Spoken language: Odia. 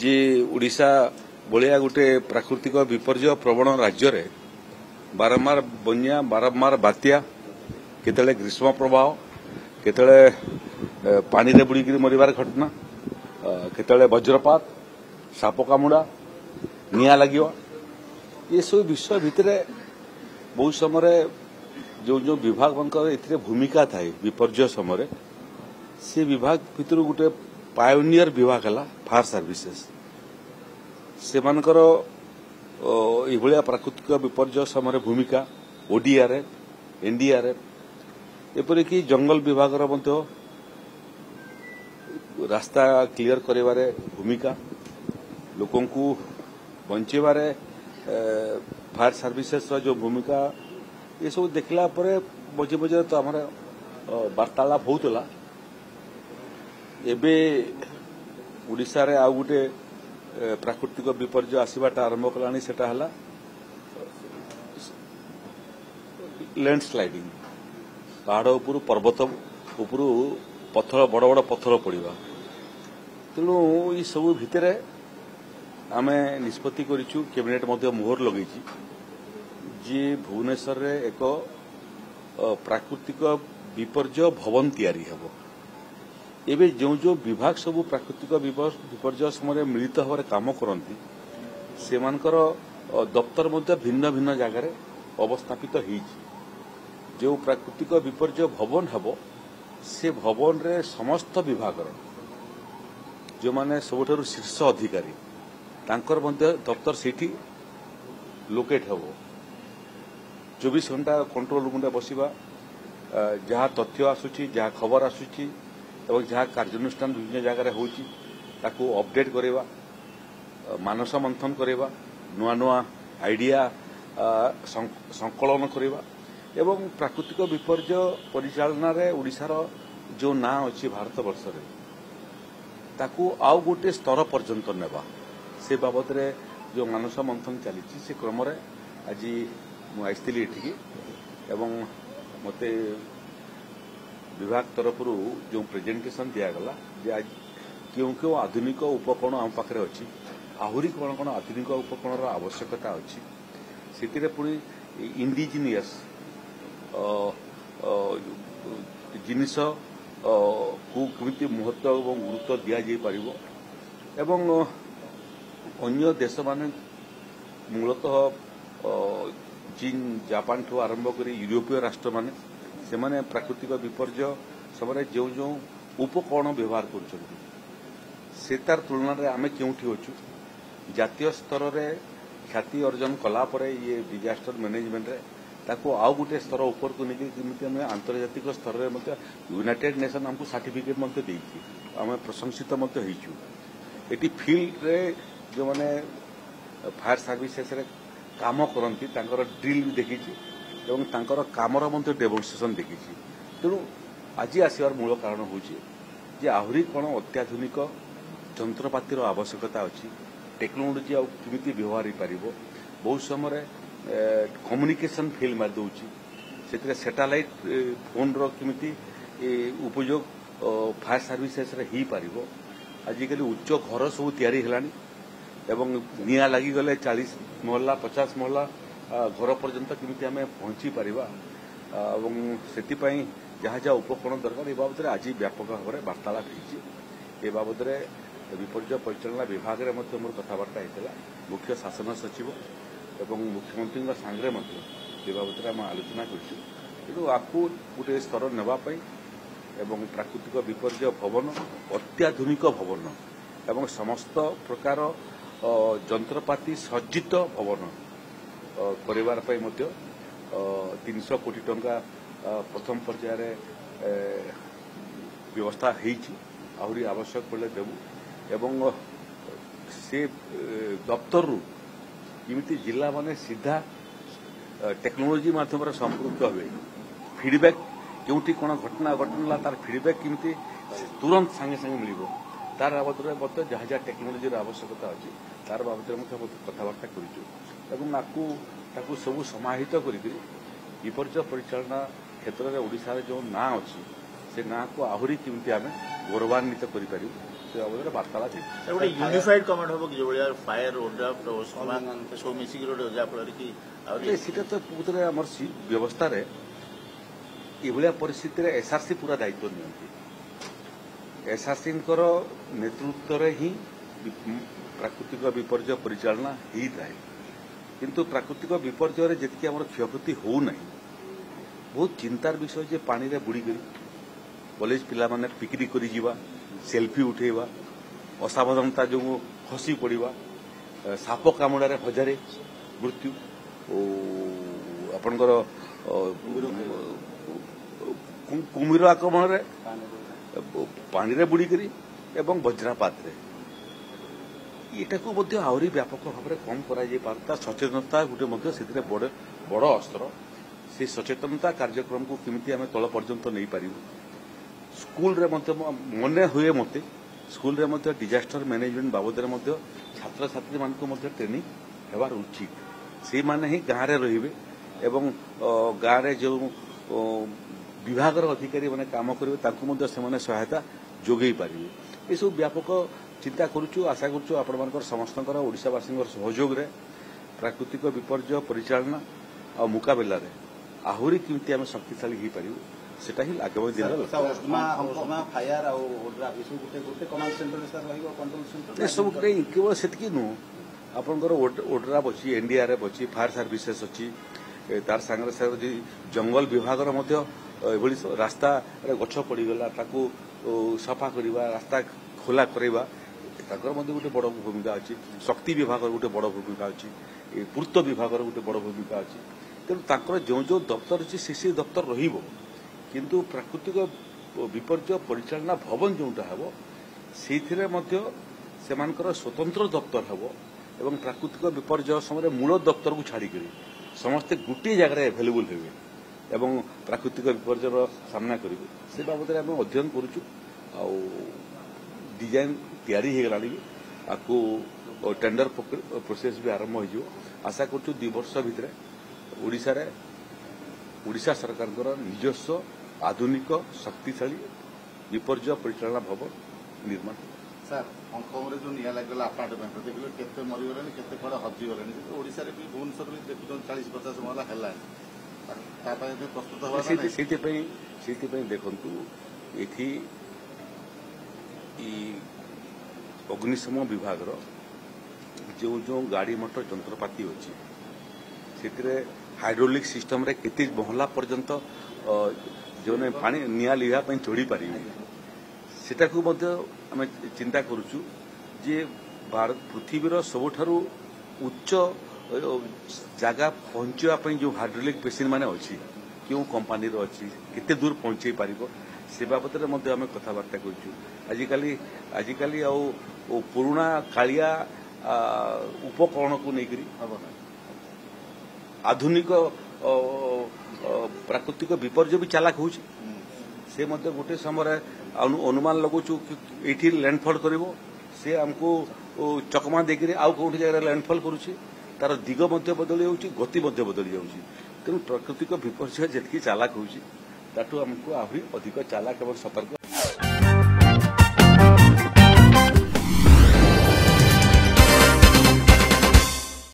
ଯେ ଓଡ଼ିଶା ଭଳିଆ ଗୋଟେ ପ୍ରାକୃତିକ ବିପର୍ଯ୍ୟୟ ପ୍ରବଣ ରାଜ୍ୟରେ ବାରମ୍ବାର ବନ୍ୟା ବାରମ୍ବାର ବାତ୍ୟା କେତେବେଳେ ଗ୍ରୀଷ୍ମ ପ୍ରବାହ କେତେବେଳେ ପାଣିରେ ବୁଡ଼ିକିରି ମରିବାର ଘଟଣା କେତେବେଳେ ବଜ୍ରପାତ ସାପ କାମୁଡ଼ା ନିଆଁ ଲାଗିବା ଏସବୁ ବିଷୟ ଭିତରେ ବହୁ ସମୟରେ ଯେଉଁ ଯେଉଁ ବିଭାଗମାନଙ୍କର ଏଥିରେ ଭୂମିକା ଥାଏ ବିପର୍ଯ୍ୟୟ ସମୟରେ ସେ ବିଭାଗ ଭିତରୁ ଗୋଟେ ପାୟୋନିୟର ବିଭାଗ ହେଲା ଫାୟାର ସର୍ଭିସେସ୍ ସେମାନଙ୍କର ଏଭଳିଆ ପ୍ରାକୃତିକ ବିପର୍ଯ୍ୟୟ ସମୟରେ ଭୂମିକା ଓଡିଆର୍ଏଫ୍ ଏନ୍ଡିଆର୍ଏଫ୍ ଏପରିକି ଜଙ୍ଗଲ ବିଭାଗର ମଧ୍ୟ ରାସ୍ତା କ୍ଲିୟର କରିବାରେ ଭୂମିକା ଲୋକଙ୍କୁ ବଞ୍ଚାଇବାରେ ଫାୟାର ସର୍ଭିସେସ୍ର ଯେଉଁ ଭୂମିକା ଏସବୁ ଦେଖିଲା ପରେ ମଝି ମଝିରେ ତ ଆମର ବାର୍ତ୍ତାଳାପ ହେଉଥିଲା ଏବେ ଓଡ଼ିଶାରେ ଆଉ ଗୋଟେ ପ୍ରାକୃତିକ ବିପର୍ଯ୍ୟୟ ଆସିବାଟା ଆରମ୍ଭ କଲାଣି ସେଟା ହେଲା ଲ୍ୟାଣ୍ଡସ୍ଲାଇଡିଂ ପାହାଡ଼ ଉପରୁ ପର୍ବତ ଉପରୁ ପଥର ବଡ଼ ବଡ଼ ପଥର ପଡ଼ିବା ତେଣୁ ଏ ସବୁ ଭିତରେ ଆମେ ନିଷ୍ପତ୍ତି କରିଛୁ କ୍ୟାବିନେଟ୍ ମଧ୍ୟ ମୋହର ଲଗେଇଛି ଯେ ଭୁବନେଶ୍ୱରରେ ଏକ ପ୍ରାକୃତିକ ବିପର୍ଯ୍ୟୟ ଭବନ ତିଆରି ହେବ ଏବେ ଯେଉଁ ଯେଉଁ ବିଭାଗ ସବୁ ପ୍ରାକୃତିକ ବିପର୍ଯ୍ୟୟ ସମୟରେ ମିଳିତ ଭାବରେ କାମ କରନ୍ତି ସେମାନଙ୍କର ଦପ୍ତର ମଧ୍ୟ ଭିନ୍ନ ଭିନ୍ନ ଜାଗାରେ ଅବସ୍ଥାପିତ ହୋଇଛି ଯେଉଁ ପ୍ରାକୃତିକ ବିପର୍ଯ୍ୟୟ ଭବନ ହେବ ସେ ଭବନରେ ସମସ୍ତ ବିଭାଗର ଯେଉଁମାନେ ସବୁଠାରୁ ଶୀର୍ଷ ଅଧିକାରୀ ତାଙ୍କର ମଧ୍ୟ ଦପ୍ତର ସେଇଠି ଲୋକେଟ୍ ହେବ 24 ଘଣ୍ଟା କଣ୍ଟ୍ରୋଲ ରୁମ୍ରେ ବସିବା ଯାହା ତଥ୍ୟ ଆସୁଛି ଯାହା ଖବର ଆସୁଛି ଏବଂ ଯାହା କାର୍ଯ୍ୟାନୁଷ୍ଠାନ ବିଭିନ୍ନ ଜାଗାରେ ହେଉଛି ତାକୁ ଅପଡେଟ୍ କରିବା ମାନସ ମନ୍ଥନ କରିବା ନୂଆ ନୂଆ ଆଇଡିଆ ସଂକଳନ କରିବା ଏବଂ ପ୍ରାକୃତିକ ବିପର୍ଯ୍ୟୟ ପରିଚାଳନାରେ ଓଡ଼ିଶାର ଯେଉଁ ନାଁ ଅଛି ଭାରତବର୍ଷରେ ତାକୁ ଆଉ ଗୋଟିଏ ସ୍ତର ପର୍ଯ୍ୟନ୍ତ ନେବା ସେ ବାବଦରେ ଯେଉଁ ମାନସ ମନ୍ଥନ ଚାଲିଛି ସେ କ୍ରମରେ ଆଜି ମୁଁ ଆସିଥିଲି ଏଠିକି ଏବଂ ମୋତେ ବିଭାଗ ତରଫରୁ ଯେଉଁ ପ୍ରେଜେଣ୍ଟେସନ୍ ଦିଆଗଲା ଯେ କେଉଁ କେଉଁ ଆଧୁନିକ ଉପକରଣ ଆମ ପାଖରେ ଅଛି ଆହୁରି କ'ଣ କ'ଣ ଆଧୁନିକ ଉପକରଣର ଆବଶ୍ୟକତା ଅଛି ସେଥିରେ ପୁଣି ଇଣ୍ଡିଜିନିୟସ୍ ଜିନିଷକୁ କେମିତି ମହତ୍ତ୍ୱ ଏବଂ ଗୁରୁତ୍ୱ ଦିଆଯାଇପାରିବ ଏବଂ ଅନ୍ୟ ଦେଶମାନେ ମୂଳତଃ ଚୀନ ଜାପାନଠୁ ଆରମ୍ଭ କରି ୟୁରୋପୀୟ ରାଷ୍ଟ୍ରମାନେ ସେମାନେ ପ୍ରାକୃତିକ ବିପର୍ଯ୍ୟୟ ସମୟରେ ଯେଉଁ ଯେଉଁ ଉପକରଣ ବ୍ୟବହାର କରୁଛନ୍ତି ସେ ତାର ତୁଳନାରେ ଆମେ କେଉଁଠି ଅଛୁ ଜାତୀୟ ସ୍ତରରେ ଖ୍ୟାତି ଅର୍ଜନ କଲା ପରେ ଇଏ ଡିଜାଷ୍ଟର ମ୍ୟାନେଜମେଣ୍ଟରେ ତାକୁ ଆଉ ଗୋଟିଏ ସ୍ତର ଉପରକୁ ନେଇକି ଯେମିତି ଆମେ ଆନ୍ତର୍ଜାତିକ ସ୍ତରରେ ମଧ୍ୟ ୟୁନାଇଟେଡ୍ ନେସନ୍ ଆମକୁ ସାର୍ଟିଫିକେଟ୍ ମଧ୍ୟ ଦେଇଛି ଆମେ ପ୍ରଶଂସିତ ମଧ୍ୟ ହେଇଛୁ ଏଠି ଫିଲ୍ଡରେ ଯେଉଁମାନେ ଫାୟାର ସର୍ଭିସେସ୍ରେ କାମ କରନ୍ତି ତାଙ୍କର ଡ୍ରିଲ୍ ବି ଦେଖିଛି ଏବଂ ତାଙ୍କର କାମର ମଧ୍ୟ ଡେମନଷ୍ଟ୍ରେସନ୍ ଦେଖିଛି ତେଣୁ ଆଜି ଆସିବାର ମୂଳ କାରଣ ହେଉଛି ଯେ ଆହୁରି କ'ଣ ଅତ୍ୟାଧୁନିକ ଯନ୍ତ୍ରପାତିର ଆବଶ୍ୟକତା ଅଛି ଟେକ୍ନୋଲୋଜି ଆଉ କେମିତି ବ୍ୟବହାର ହୋଇପାରିବ ବହୁତ ସମୟରେ କମ୍ୟୁନିକେସନ୍ ଫେଲ୍ ମାରିଦେଉଛି ସେଥିରେ ସାଟେଲାଇଟ୍ ଫୋନ୍ର କେମିତି ଉପଯୋଗ ଫାୟାର ସର୍ଭିସେସ୍ରେ ହୋଇପାରିବ ଆଜିକାଲି ଉଚ୍ଚ ଘର ସବୁ ତିଆରି ହେଲାଣି ଏବଂ ନିଆଁ ଲାଗିଗଲେ 40 ମହଲା 50 ମହଲା ଘର ପର୍ଯ୍ୟନ୍ତ କେମିତି ଆମେ ପହଞ୍ଚି ପାରିବା ଏବଂ ସେଥିପାଇଁ ଯାହା ଯାହା ଉପକରଣ ଦରକାର ଏ ବାବଦରେ ଆଜି ବ୍ୟାପକ ଭାବରେ ବାର୍ତ୍ତାଳାପ ହୋଇଛି ଏ ବାବଦରେ ବିପର୍ଯ୍ୟୟ ପରିଚାଳନା ବିଭାଗରେ ମଧ୍ୟ ମୋର କଥାବାର୍ତ୍ତା ହୋଇଥିଲା ମୁଖ୍ୟ ଶାସନ ସଚିବ ଏବଂ ମୁଖ୍ୟମନ୍ତ୍ରୀଙ୍କ ସାଙ୍ଗରେ ମଧ୍ୟ ଏ ବାବଦରେ ଆମେ ଆଲୋଚନା କରିଛୁ ତେଣୁ ଆକୁ ଗୋଟିଏ ସ୍ତର ନେବା ପାଇଁ ଏବଂ ପ୍ରାକୃତିକ ବିପର୍ଯ୍ୟୟ ଭବନ ଅତ୍ୟାଧୁନିକ ଭବନ ଏବଂ ସମସ୍ତ ପ୍ରକାର ଯନ୍ତ୍ରପାତି ସଜ୍ଜିତ ଭବନ କରିବାର ପାଇଁ ମଧ୍ୟ 300 କୋଟି ଟଙ୍କା ପ୍ରଥମ ପର୍ଯ୍ୟାୟରେ ବ୍ୟବସ୍ଥା ହୋଇଛି ଆହୁରି ଆବଶ୍ୟକ ପଡ଼ିଲେ ଦେବୁ ଏବଂ ସେ ଦପ୍ତରରୁ କେମିତି ଜିଲ୍ଲାମାନେ ସିଧା ଟେକ୍ନୋଲୋଜି ମାଧ୍ୟମରେ ସମ୍ପୃକ୍ତ ହେବେ ଫିଡବ୍ୟାକ୍ କେଉଁଠି କ'ଣ ଘଟଣା ଘଟଣା ତାର ଫିଡବ୍ୟାକ୍ କେମିତି ତୁରନ୍ତ ସାଙ୍ଗେ ସାଙ୍ଗେ ମିଳିବ ତାର ବାବଦରେ ମଧ୍ୟ ଯାହା ଯାହା ଟେକ୍ନୋଲୋଜିର ଆବଶ୍ୟକତା ଅଛି ତାର ବାବଦରେ ମଧ୍ୟ କଥାବାର୍ତ୍ତା କରିଛୁ ଏବଂ ତାକୁ ସବୁ ସମାହିତ କରିକିରି ବିପର୍ଯ୍ୟୟ ପରିଚାଳନା କ୍ଷେତ୍ରରେ ଓଡ଼ିଶାରେ ଯେଉଁ ନାଁ ଅଛି ସେ ନାଁକୁ ଆହୁରି କେମିତି ଆମେ ଗୌରବାନ୍ୱିତ କରିପାରିବୁ ସେ ବାବଦରେ ବାର୍ତ୍ତାଳାପ ଗୋଟେ ୟୁନିଫାଇଡ କମାଣ୍ଡ ହବ କି ଯୋଉ ଫାୟାର ଓଡ୍ରାଫ୍ଟ ସବୁ ମିଶିକି ଗୋଟେ ଯାହାଫଳରେ କି ସେଟା ତ ପୁତରେ ଆମର ବ୍ୟବସ୍ଥାରେ ଏଭଳିଆ ପରିସ୍ଥିତିରେ ଏସ୍ଆରସି ପୁରା ଦାୟିତ୍ୱ ନିଅନ୍ତି। ଏସ୍ଆରସିଙ୍କର ନେତୃତ୍ୱରେ ହିଁ ପ୍ରାକୃତିକ ବିପର୍ଯ୍ୟୟ ପରିଚାଳନା ହେଇଥାଏ। କିନ୍ତୁ ପ୍ରାକୃତିକ ବିପର୍ଯ୍ୟୟରେ ଯେତିକି ଆମର କ୍ଷୟକ୍ଷତି ହେଉନାହିଁ, ବହୁତ ଚିନ୍ତାର ବିଷୟ ଯେ ପାଣିରେ ବୁଡ଼ିକରି କଲେଜ ପିଲାମାନେ ପିକନିକ୍ କରି ଯିବା, ସେଲ୍ଫି ଉଠେଇବା, ଅସାବଧାନତା ଯୋଗୁଁ ଖସି ପଡ଼ିବା, ସାପ କାମୁଡ଼ାରେ ହଜାରେ ମୃତ୍ୟୁ, ଆପଣଙ୍କର କୁମ୍ଭୀର ଆକ୍ରମଣରେ ପାଣିରେ ବୁଡ଼ିକରି ଏବଂ ବଜ୍ରପାତରେ ଏଟାକୁ ମଧ୍ୟ ଆହୁରି ବ୍ୟାପକ ଭାବରେ କମ୍ କରାଯାଇପାରନ୍ତା। ସଚେତନତା ଗୋଟେ ମଧ୍ୟ ସେଥିରେ ବଡ଼ ଅସ୍ତ୍ର। ସେ ସଚେତନତା କାର୍ଯ୍ୟକ୍ରମକୁ କେମିତି ଆମେ ତଳ ପର୍ଯ୍ୟନ୍ତ ନେଇପାରିବୁ। ସ୍କୁଲରେ ମଧ୍ୟ ମନେ ହୁଏ ମୋତେ ସ୍କୁଲରେ ମଧ୍ୟ ଡିଜାଷ୍ଟର ମ୍ୟାନେଜମେଣ୍ଟ ବାବଦରେ ମଧ୍ୟ ଛାତ୍ରଛାତ୍ରୀମାନଙ୍କୁ ମଧ୍ୟ ଟ୍ରେନିଂ ହେବାର ଉଚିତ। ସେଇମାନେ ହିଁ ଗାଁରେ ରହିବେ ଏବଂ ଗାଁରେ ଯେଉଁ ବିଭାଗର ଅଧିକାରୀମାନେ କାମ କରିବେ ତାଙ୍କୁ ମଧ୍ୟ ସେମାନେ ସହାୟତା ଯୋଗାଇ ପାରିବେ। ଏସବୁ ବ୍ୟାପକ ଚିନ୍ତା କରୁଛୁ। ଆଶା କରୁଛୁ ଆପଣମାନଙ୍କର ସମସ୍ତଙ୍କର ଓଡ଼ିଶାବାସୀଙ୍କର ସହଯୋଗରେ ପ୍ରାକୃତିକ ବିପର୍ଯ୍ୟୟ ପରିଚାଳନା ଆଉ ମୁକାବିଲାରେ ଆହୁରି କେମିତି ଆମେ ଶକ୍ତିଶାଳୀ ହୋଇପାରିବୁ ସେଟା ହିଁ ଆଗାମୀ ଦିନରେ ଏସବୁ କେବଳ ସେତିକି ନୁହଁ। ଆପଣଙ୍କର ଓଡ୍ରାଫ୍ ଅଛି, ଏନ୍ଡିଆର୍ଏଫ୍ ଅଛି, ଫାୟାର ସର୍ଭିସେସ୍ ଅଛି, ତାର ସାଙ୍ଗରେ ସାଙ୍ଗରେ ଜଙ୍ଗଲ ବିଭାଗର ମଧ୍ୟ ଏଭଳି ରାସ୍ତାରେ ଗଛ ପଡ଼ିଗଲା ତାକୁ ସଫା କରିବା, ରାସ୍ତା ଖୋଲା କରାଇବା, ତାଙ୍କର ମଧ୍ୟ ଗୋଟେ ବଡ଼ ଭୂମିକା ଅଛି। ଶକ୍ତି ବିଭାଗର ଗୋଟେ ବଡ଼ ଭୂମିକା ଅଛି, ପୂର୍ତ୍ତ ବିଭାଗର ଗୋଟେ ବଡ଼ ଭୂମିକା ଅଛି। ତେଣୁ ତାଙ୍କର ଯେଉଁ ଯେଉଁ ଦପ୍ତର ଅଛି ସେ ଦପ୍ତର ରହିବ, କିନ୍ତୁ ପ୍ରାକୃତିକ ବିପର୍ଯ୍ୟୟ ପରିଚାଳନା ଭବନ ଯେଉଁଟା ହେବ ସେଇଥିରେ ମଧ୍ୟ ସେମାନଙ୍କର ସ୍ୱତନ୍ତ୍ର ଦପ୍ତର ହେବ ଏବଂ ପ୍ରାକୃତିକ ବିପର୍ଯ୍ୟୟ ସମୟରେ ମୂଳ ଦପ୍ତରକୁ ଛାଡ଼ିକରି ସମସ୍ତେ ଗୋଟିଏ ଜାଗାରେ ଆଭେଲେବୁଲ୍ ହେବେ ଏବଂ ପ୍ରାକୃତିକ ବିପର୍ଯ୍ୟୟର ସାମ୍ନା କରିବେ। ସେ ବାବଦରେ ଆମେ ଅଧ୍ୟୟନ କରୁଛୁ ଆଉ ଡିଜାଇନ୍ ତିଆରି ହେଇଗଲାଣି ବି। ଆକୁ ଟେଣ୍ଡର ପ୍ରୋସେସ୍ ବି ଆରମ୍ଭ ହୋଇଯିବ। ଆଶା କରୁଛୁ 2 ବର୍ଷ ଭିତରେ ଓଡ଼ିଶା ସରକାରଙ୍କର ନିଜସ୍ୱ ଆଧୁନିକ ଶକ୍ତିଶାଳୀ ବିପର୍ଯ୍ୟୟ ପରିଚାଳନା ଭବନ ନିର୍ମାଣ। ସାର୍ ହଂକଂରେ ଯୋଉ ନିଆଁ ଲାଗିଗଲା ଆପାର୍ଟମେଣ୍ଟ ଦେଖିଲେ କେତେ ମରିଗଲେଣି, କେତେ କୁଆଡ଼େ ହଜିଗଲେଣି। ଓଡ଼ିଶାରେ ବି ଭୁବନେଶ୍ୱରରେ ଦେଖୁଛନ୍ତି 40-50 ମହଲା ହେଲାଣି। ତା ପାଇଁ ପ୍ରସ୍ତୁତ ହେବା ସେଇଥିପାଇଁ ଦେଖନ୍ତୁ ଏଠି ଅଗ୍ନିଶମ ବିଭାଗର ଯେଉଁ ଗାଡ଼ି ମଟର ଯନ୍ତ୍ରପାତି ଅଛି ସେଥିରେ ହାଇଡ୍ରୋଲିକ୍ ସିଷ୍ଟମରେ କେତେ ମହଲା ପର୍ଯ୍ୟନ୍ତ ଯେଉଁମାନେ ପାଣି ନିଆଁ ଲିଭିବା ପାଇଁ ଚଢ଼ି ପାରିବେ ସେଟାକୁ ମଧ୍ୟ ଆମେ ଚିନ୍ତା କରୁଛୁ ଯେ ପୃଥିବୀର ସବୁଠାରୁ ଉଚ୍ଚ ଜାଗା ପହଞ୍ଚିବା ପାଇଁ ଯେଉଁ ହାଇଡ୍ରୋଲିକ୍ ମେସିନ୍ ମାନେ ଅଛି କେଉଁ କମ୍ପାନୀର ଅଛି, କେତେ ଦୂର ପହଞ୍ଚାଇ ପାରିବ ସେ ବାବଦରେ ମଧ୍ୟ ଆମେ କଥାବାର୍ତ୍ତା କରୁଛୁ। ଆଜିକାଲି ଆଉ ପୁରୁଣା କାଳିଆ ଉପକରଣକୁ ନେଇକରି ଆଧୁନିକ ପ୍ରାକୃତିକ ବିପର୍ଯ୍ୟୟ ବି ଚାଲାକ ହେଉଛି। ସେ ମଧ୍ୟ ଗୋଟେ ସମୟରେ ଅନୁମାନ ଲଗାଉଛୁ ଏଇଠି ଲ୍ୟାଣ୍ଡଫଲ୍ କରିବ, ସେ ଆମକୁ ଚକମା ଦେଇକରି ଆଉ କେଉଁଠି ଜାଗାରେ ଲ୍ୟାଣ୍ଡଫଲ୍ କରୁଛି। ତାର ଦିଗ ମଧ୍ୟ ବଦଳି ଯାଉଛି, ଗତି ମଧ୍ୟ ବଦଳି ଯାଉଛି। ତେଣୁ ପ୍ରାକୃତିକ ବିପର୍ଯ୍ୟୟ ଯେତିକି ଚାଲାକ ହେଉଛି ତାଠୁ ଆମକୁ ଆହୁରି ଅଧିକ ଚାଲାକ ଏବଂ ସତର୍କ